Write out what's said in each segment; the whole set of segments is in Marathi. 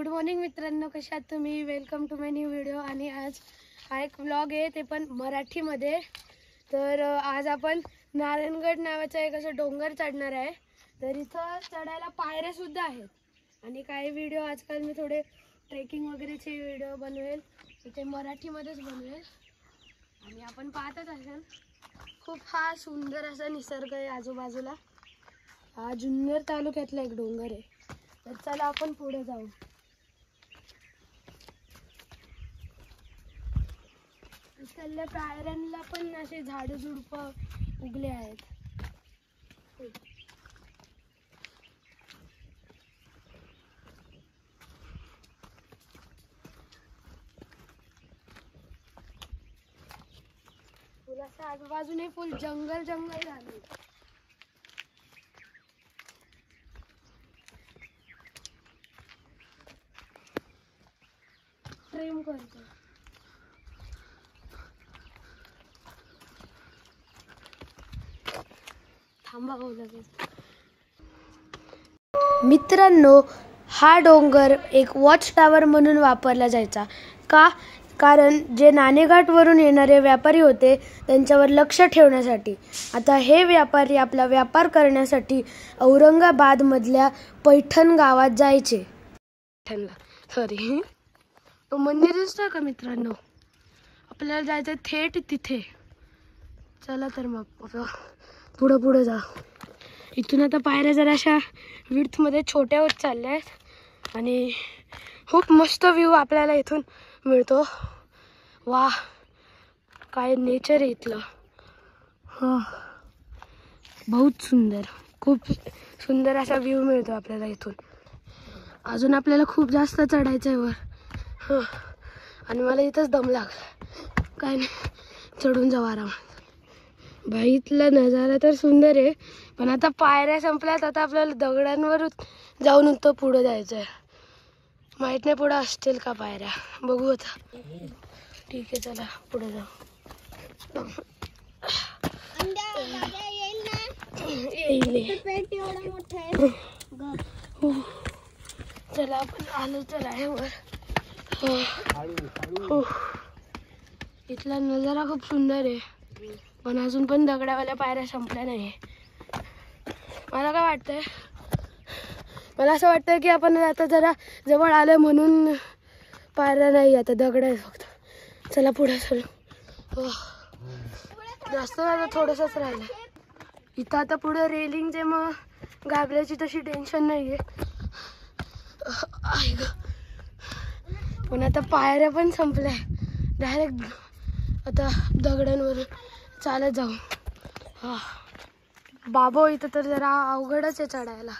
गुड मॉर्निंग मित्रांनो, कशा आहात तुम्ही? Welcome to my new video. आणि आज हा एक व्लॉग आहे, ते पण मराठीमध्ये. तर आज आपण नारायणगड नावाचा एक असं डोंगर चढणार आहे. तर इथं चढायला पायऱ्या सुद्धा आहेत आणि काही व्हिडिओ आजकाल मी थोडे ट्रेकिंग वगैरेचे व्हिडिओ बनवेल, ते मराठीमध्येच बनवेल. आणि आपण पाहतच असाल खूप हा सुंदर असा निसर्ग आहे आजूबाजूला. हा जुन्नर तालुक्यातला एक डोंगर आहे. तर चला आपण पुढे जाऊ. इथल्या पायऱ्यांना पण असे झाडं झुडपं उगले आहेत. फुलाच्या आजूबाजूने फुल जंगल जंगल झाले. ट्रेम करतो. थांबा हो लगेच. मित्रांनो, हा डोंगर एक वॉच टावर म्हणून वापरला जायचा. कारण जे नाणेघाटवरून येणारे व्यापारी होते त्यांच्यावर लक्ष ठेवण्यासाठी. आता हे व्यापारी आपला व्यापार करण्यासाठी औरंगाबादमधल्या पैठण गावात जायचे. सॉरी, तो मंदिर दिसतोय का मित्रांनो? आपल्याला जायचं थेट तिथे. चला तर मग पुढे जा. इथून आता पायऱ्या जराशा विड्थमध्ये छोट्या होत चालल्या आहेत आणि खूप मस्त व्ह्यू आपल्याला इथून मिळतो. वा, काय नेचर आहे इथलं. हा, बहुत सुंदर, खूप सुंदर असा व्ह्यू मिळतो आपल्याला इथून. अजून आपल्याला खूप जास्त चढायचं आहे वर. आणि मला इथंच दम लागला. काय नाही, चढून जाऊ आरामात. भाई, इथला नजारा तर सुंदर आहे, पण आता पायऱ्या संपल्यात. आता आपल्याला दगडांवर जाऊन उत्तर पुढे जायचं आहे. माहित नाही पुढे असतील का पायऱ्या, बघू आता. ठीक आहे, चला पुढे जाऊ. येईल. चला आपण आलो तर आहे वर. इथला नजारा खूप सुंदर आहे, पण अजून पण दगडावाल्या पायऱ्या संपल्या नाही. मला काय वाटतंय, मला असं वाटतं की आपण आता जरा जवळ आलं म्हणून पायऱ्या नाही, आता दगड आहे फक्त. चला पुढे चलू. जास्त आता थोडंसंच राहिलं इथं. आता पुढे रेलिंगचे मग घाबरायची तशी टेन्शन नाही आहे. पण आता पायऱ्या पण संपल्या. डायरेक्ट आता दगडांवर चालत जाऊ. बाबो, इथं तर जरा अवघडच आहे चढायला.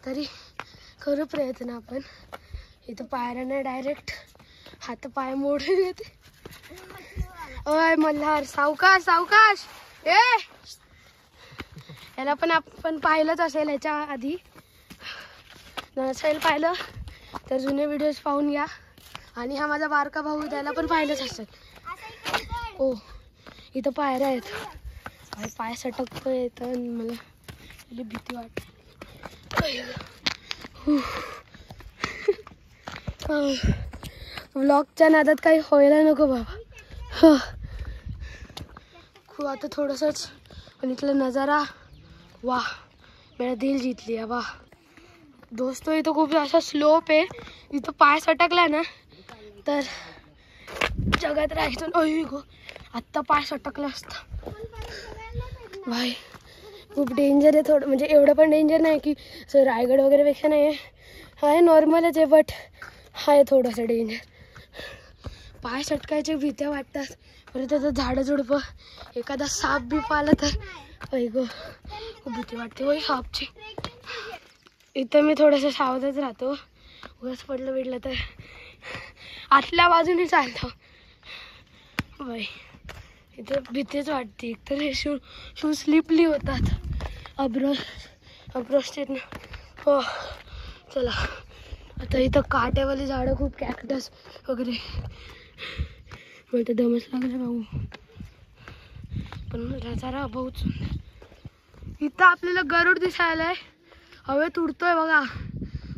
तरी करू प्रयत्न आपण. इथं पायऱ्याने डायरेक्ट हात पाय मोडून येते. ओय मल्हार, सावकाश सावकाश. याला पण आपण पाहिलंच असेल याच्या आधी. नसेल पाहिलं तर जुने व्हिडिओज पाहून घ्या. आणि हा माझा बारका भाऊ, त्याला पण पाहिलंच असेल. ओ, इथं पायऱ्या आहेत. पाय सटकतो येतं, मला भीती वाटते. व्लॉगच्या नादात काही व्हायला नको बाबा. खूप आता थोडंसंच, पण इथला नजारा वा, मेरा दिल जीत लिया. वा दोस्तो, इथं खूप असा स्लोप आहे. इथं पाय सटकला ना तर जगात राहायचं. अय गो, आत्ता पाय सटकला असता. भाई, खूप डेंजर आहे थोडं. म्हणजे एवढं पण डेंजर नाही की असं रायगड वगैरे पेक्षा नाही आहे, नॉर्मलच आहे. बट आहे थोडंसं डेंजर. पाय सटकायचे भीत्या वाटतात. परत त्याचं झाडं झुडपं, एखादा साप बीप आला तर अय गो, खूप भीती वाटते होय सापची. इथं मी थोडंसं सावधच राहतो. उगाच पडलं बिडलं तर आतल्या बाजूने चालतो. बाई, इथं भीतीच वाटते. एकतर हे शू स्लिपली होतात. अब्रोस्टेड ना. हो, चला आता. इथं काट्यावाली झाडं खूप, कॅक्टस वगैरे. मला तर दमच लागला भाऊ. पण नजारा बहुत सुंदर. इथं आपल्याला गरुड दिसायलाय, हवेत उडतोय बघा,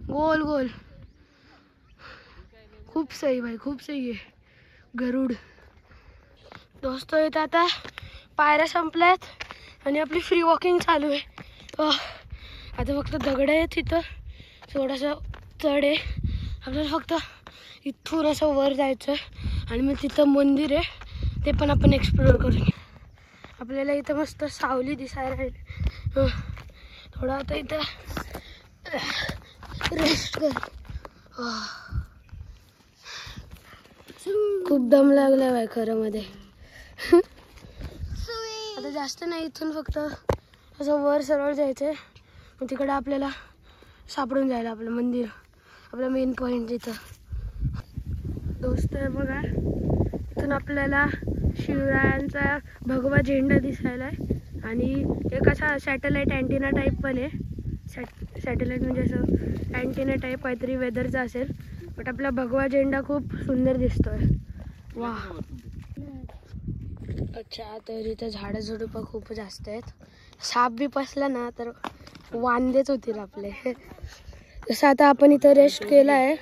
गोल गोल. खूप सही भाई, खूप सही आहे. गरुड दोस्तो, इथं आता पायऱ्या संपल्यात आणि आपली फ्री वॉकिंग चालू आहे. आता फक्त दगड आहे तिथं, थोडासा चढ आहे. आपल्याला फक्त इथून असं वर जायचं आणि मग तिथं मंदिर आहे, ते पण आपण एक्सप्लोअर करूया. आपल्याला इथं मस्त सावली दिसायला राहील. थोडं आता इथं रेस्ट कर. खूप दम लागला बाय खरं मध्ये. आता जास्त नाही, इथून फक्त असं वर सरळ जायचंय. मग तिकडं आपल्याला सापडून जायला आपलं मंदिर, आपला मेन पॉइंट तिथं. दोस्त आहे बघा, इथून आपल्याला शिवरायांचा भगवा झेंडा दिसायला आहे आणि एक असा सॅटेलाइट अँटिना टाईप पण आहे. सॅटेलाइट म्हणजे असं अँटिना टाईप काहीतरी वेदरचा असेल, बट आपला भगवा झेंडा खूप सुंदर दिसतोय. वा. अच्छा, तर इथं झाडं झुडपं खूप जास्त आहेत. साप बी बसला ना तर वांदेच होतील आपले. जसं आता आपण इथं रेस्ट केला आहे,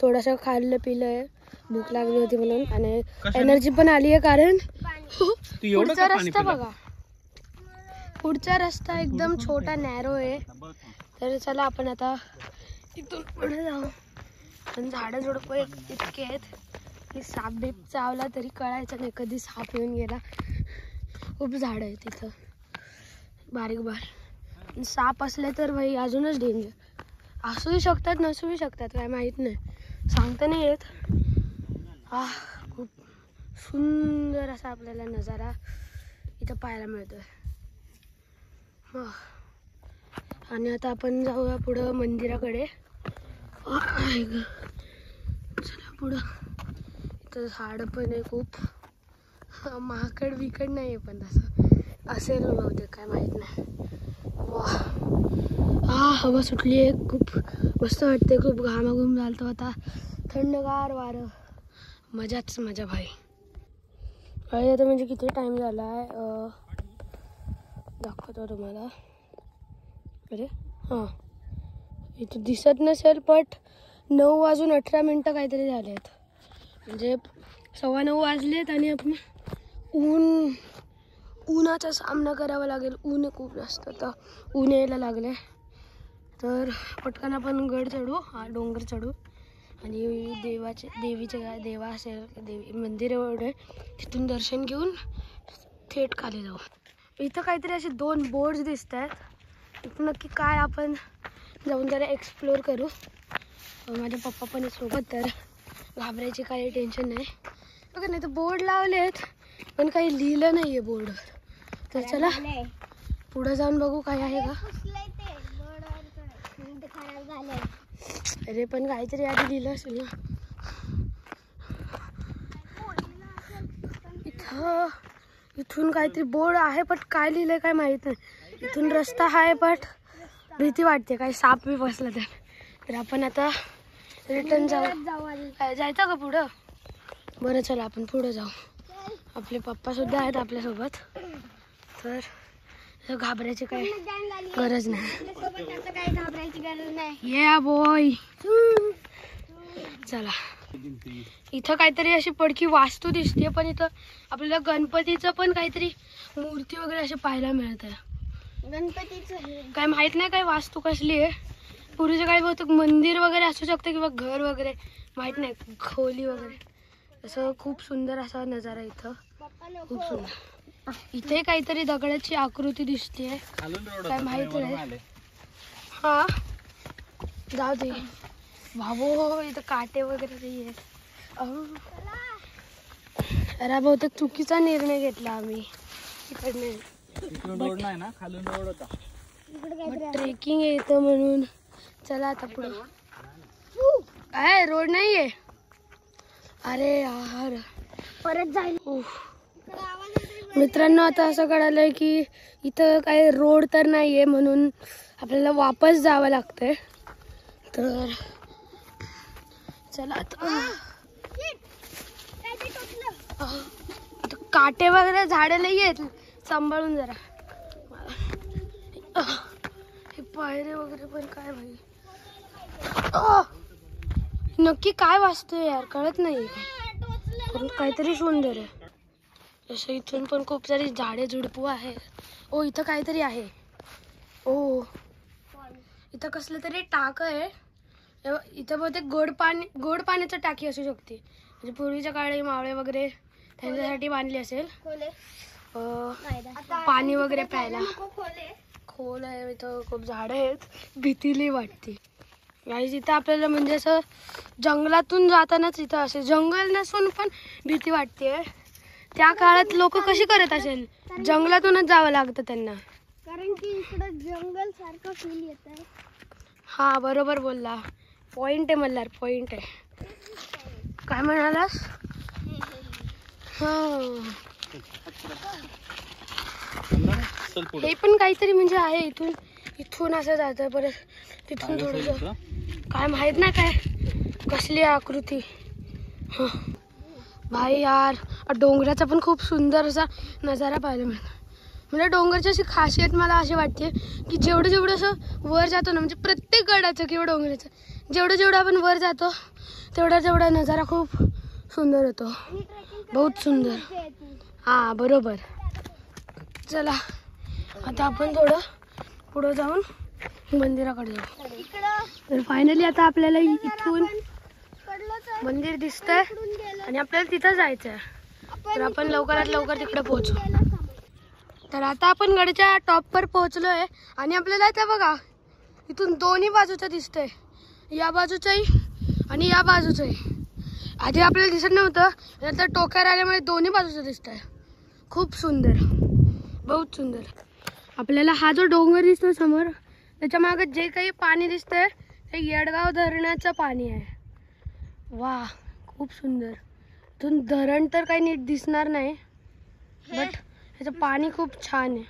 थोडंसं खाल्लं पिलं आहे, भूक लागली होती म्हणून, आणि एनर्जी पण आली आहे. कारण पुढचा रस्ता बघा, पुढचा रस्ता एकदम छोटा नॅरो आहे. तर चला आपण आता इथून पुढे जाऊ. पण झाडं झुडपं इतके आहेत की साप बीप चावला तरी कळायचं नाही कधी साप येऊन गेला. खूप झाडं आहेत तिथं बारीक बारीक. साप असले तर भाई अजूनच डेंजर. असूही शकतात नसूही शकतात, काय माहीत नाही, सांगता नाही येत. खूप सुंदर असा आपल्याला नजारा इथं पाहायला मिळतोय. आणि आता आपण जाऊया पुढं मंदिराकडे. चला पुढं. इथं झाड पण आहे खूप. माकड बिकड नाही आहे, पण तसं असेल बहुतेक, काय माहीत नाही. हवा सुटली आहे, खूप मस्त वाटते. खूप घामाघूम झालतो आता, थंडगार वारं, मजाच मजा भाई. आता म्हणजे किती टाइम झाला आहे दाखवतो तुम्हाला. अरे हां, इथं दिसत नसेल बट 9:18 काहीतरी झाले आहेत. म्हणजे 9:15 वाजलेत आणि आपण उन्हाचा सामना करावा लागेल. ऊन खूप जास्त, आता ऊन यायला लागले. तर पटकन आपण गड चढू, हा डोंगर चढू आणि देवा असेल, देवी मंदिर एवढे, तिथून दर्शन घेऊन थेट खाली जाऊ. इथं काहीतरी असे 2 बोर्ड्स दिसत आहेत. इथं नक्की काय, आपण जाऊन जरा एक्सप्लोअर करू. माझ्या पप्पा पण आहे सोबत, तर घाबरायची काही टेन्शन नाही. बघा नाही तर बोर्ड लावलेत पण काही लिहिलं नाही आहे बोर्डवर. तर चला पुढं जाऊन बघू काय आहे का. अरे पण काहीतरी आधी लिहिलं असेल ना. इथून काहीतरी बोर्ड आहे पण काय लिहिलंय काय माहित नाही. इथून रस्ता आहे पण भीती वाटते काही साप बी बसला तर आपण आता रिटर्न जायचं का पुढं. बरं चला आपण पुढं जाऊ. आपले पप्पा सुद्धा आहेत आपल्यासोबत, तर घाबरायची काही गरज नाही. ये बॉय. चला, इथं काहीतरी अशी पडकी वास्तू दिसते, पण इथं आपल्याला गणपतीचं पण काहीतरी मूर्ती वगैरे असे पाहायला मिळत आहे. गणपतीचं काय माहित नाही काय वास्तू कसली आहे. पूर्वीच्या काळी बहुतेक मंदिर वगैरे असू शकतं किंवा घर वगैरे, माहित नाही, खोली वगैरे. असं खूप सुंदर असा नजारा इथं, खूप सुंदर. इथे काहीतरी दगडाची आकृती दिसते, काय माहित नाही. हा जाऊ दे भाऊ, इथं काटे वगैरे नाही आहेत. अरे बहुतेक चुकीचा निर्णय घेतला आम्ही. इकडनं ना खालून रोड होता, ट्रेकिंग आहे इथं म्हणून. चला आता पुढे. काय रोड नाहीये. अरे यार परत जाईल. मित्रांनो आता असं कळालंय की इथं काही रोड तर नाहीये, म्हणून आपल्याला वापस जावं लागतंय. तर चला आता. काटे वगैरे झाडं नाही आहेत, सांभाळून जरा. हे पायरे वगैरे पण काय भाई, नक्की काय वाचतोय यार, कळत नाही. पण काहीतरी सुंदर आहे. जसं इथून पण खूप सारी झाडे झुडपू आहे. ओ इथं काहीतरी आहे. ओ इथं कसलं तरी टाक आहे. इथं बहुतेक गोड पाण्याचं टाकी असू शकते. म्हणजे पूर्वीच्या काळी मावळे वगैरे त्यांच्यासाठी बांधली असेल. पाणी वगैरे प्यायला. खोल आहे. इथं खूप झाडं आहेत. भीतीली वाटते. गाईज इथं आपल्याला म्हणजे असं जंगलातून जातानाच इथं असे जंगल नसून पण भीती वाटते. त्या काळात लोक कशी करत असेल, जंगलातूनच जावं लागतं त्यांना. कारण की इकडं जंगल सारखं फील येत आहे. हा बरोबर बोलला. पॉइंट आहे मल्हार, पॉइंट आहे. काय म्हणालास? हे पण काहीतरी म्हणजे आहे. इथून असं जातं परत तिथून थोडस काय माहित नाही काय कसली आकृती. भाई यार डोंगराचा पण खूप सुंदर असा नजारा पाहायला मिळतो. म्हणजे डोंगरची अशी खासियत मला अशी वाटते की जेवढं असं वर जातो ना, म्हणजे प्रत्येक गडाचं किंवा डोंगराचं जेवढं आपण वर जातो तेवढा नजारा खूप सुंदर होतो. बहुत सुंदर. हा बरोबर. चला आता आपण थोडं पुढं जाऊन मंदिराकडे जाऊ. तर फायनली आता आपल्याला इथून मंदिर दिसतंय आणि आपल्याला तिथं जायचं आहे. तर आपण लवकरात लवकर तिकडे पोहोचू. तर आता आपण गडाच्या टॉपवर पोहोचलोय आणि आपल्याला आता बघा इथून दोन्ही बाजूचं दिसतंय. या बाजूचंही आणि या चौकाचंही. आधी आपल्याला दिसत नव्हतं, नंतर टोक्यावर आल्यामुळे दोन्ही बाजूचं दिसतंय. खूप सुंदर, बहुत सुंदर. आपल्याला हा जो डोंगर दिसतो समोर, त्याच्या मागे जे काही पाणी दिसतंय ते येडगाव धरणाचं पाणी आहे. वा खूप सुंदर. इथून धरण तर काही नीट दिसणार नाही, बट ह्याचं पाणी खूप छान आहे.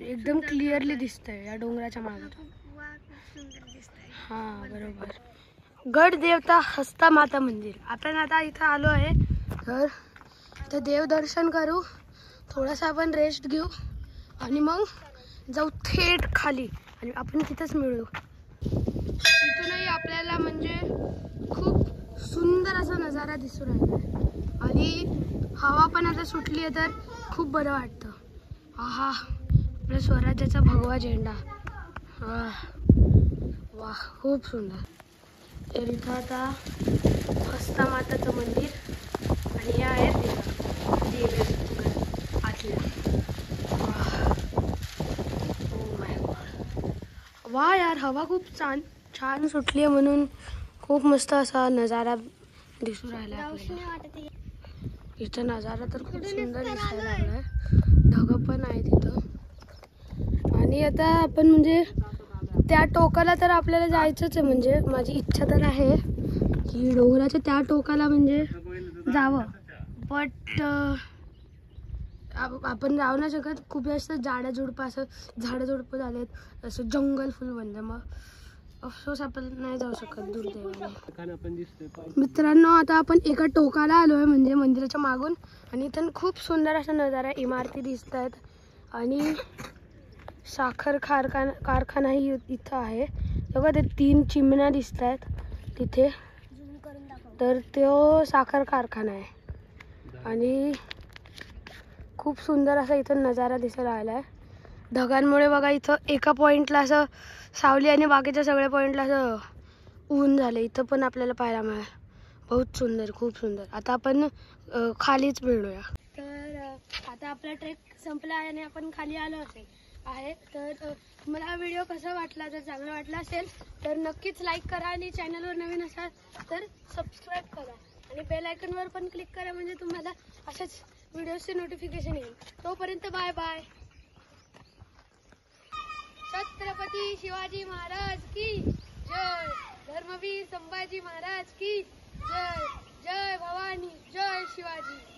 एकदम क्लिअरली दिसतंय या डोंगराच्या मागे. हा बरोबर. गड देवता हस्ता माता मंदिर. आपण आता इथं आलो आहे, तर इथं देव दर्शन करू, थोडासा आपण रेस्ट घेऊ आणि मग जाऊ थेट खाली आणि आपण तिथंच मिळू. इथूनही आपल्याला म्हणजे खूप सुंदर असा नजारा दिसून राहिला आणि हवा पण आता सुटली आहे, तर खूप बरं वाटतं. आहा आपल्या स्वराज्याचा भगवा झेंडा. वा खूप सुंदर. तर इथं आता हस्ता माताचं मंदिर आणि या आहेत देवी आतल्या. वा यार हवा खूप छान सुटली आहे म्हणून खूप मस्त असा नजारा दिसून राहिला आपल्याला. इथं नजारा तर खूप सुंदर दिसायला लागलाय. ढगं पण आहे तिथं. आणि आता आपण म्हणजे त्या टोकाला तर आपल्याला जायचंच आहे. म्हणजे माझी इच्छा तर आहे की डोंगराच्या त्या टोकाला म्हणजे जावं, बट आपण जाऊ नाही शकत. खूप जास्त झाडं झुडपं झालेत, असं जंगल फुल बनलं. मग अफसोस आपण नाही जाऊ शकत दुर्दैवाने. मित्रांनो आता आपण एका टोकाला आलोय म्हणजे मंदिराच्या मागून, आणि इथून खूप सुंदर असा नजारा, इमारती दिसत आहेत आणि साखर कारखानाही इथं आहे. बघा ते 3 चिमण्या दिसत आहेत तिथे, तर तो साखर कारखाना आहे. आणि खूप सुंदर असा इथं नजारा दिसायला आला आहे. ढगांमुळे बघा इथं एका पॉईंटला असं सावली आणि बाकीच्या सगळ्या पॉईंटला असं ऊन झालं. इथं पण आपल्याला पाहायला मिळालं. बहुत सुंदर, खूप सुंदर. आता आपण खालीच मिळूया. तर आता आपला ट्रेक संपला आहे आणि आपण खाली आलो आहे. तर मला हा व्हिडिओ कसा वाटला, जर चांगला वाटला असेल तर नक्कीच लाईक करा आणि चॅनलवर नवीन असाल तर सबस्क्राईब करा आणि बेल आयकॉनवर पण क्लिक करा, म्हणजे तुम्हाला अशाच व्हिडिओचे नोटिफिकेशन येईल. तोपर्यंत बाय बाय. छत्रपती शिवाजी महाराज की जय. धर्मवीर संभाजी महाराज की जय. जय भवानी, जय शिवाजी.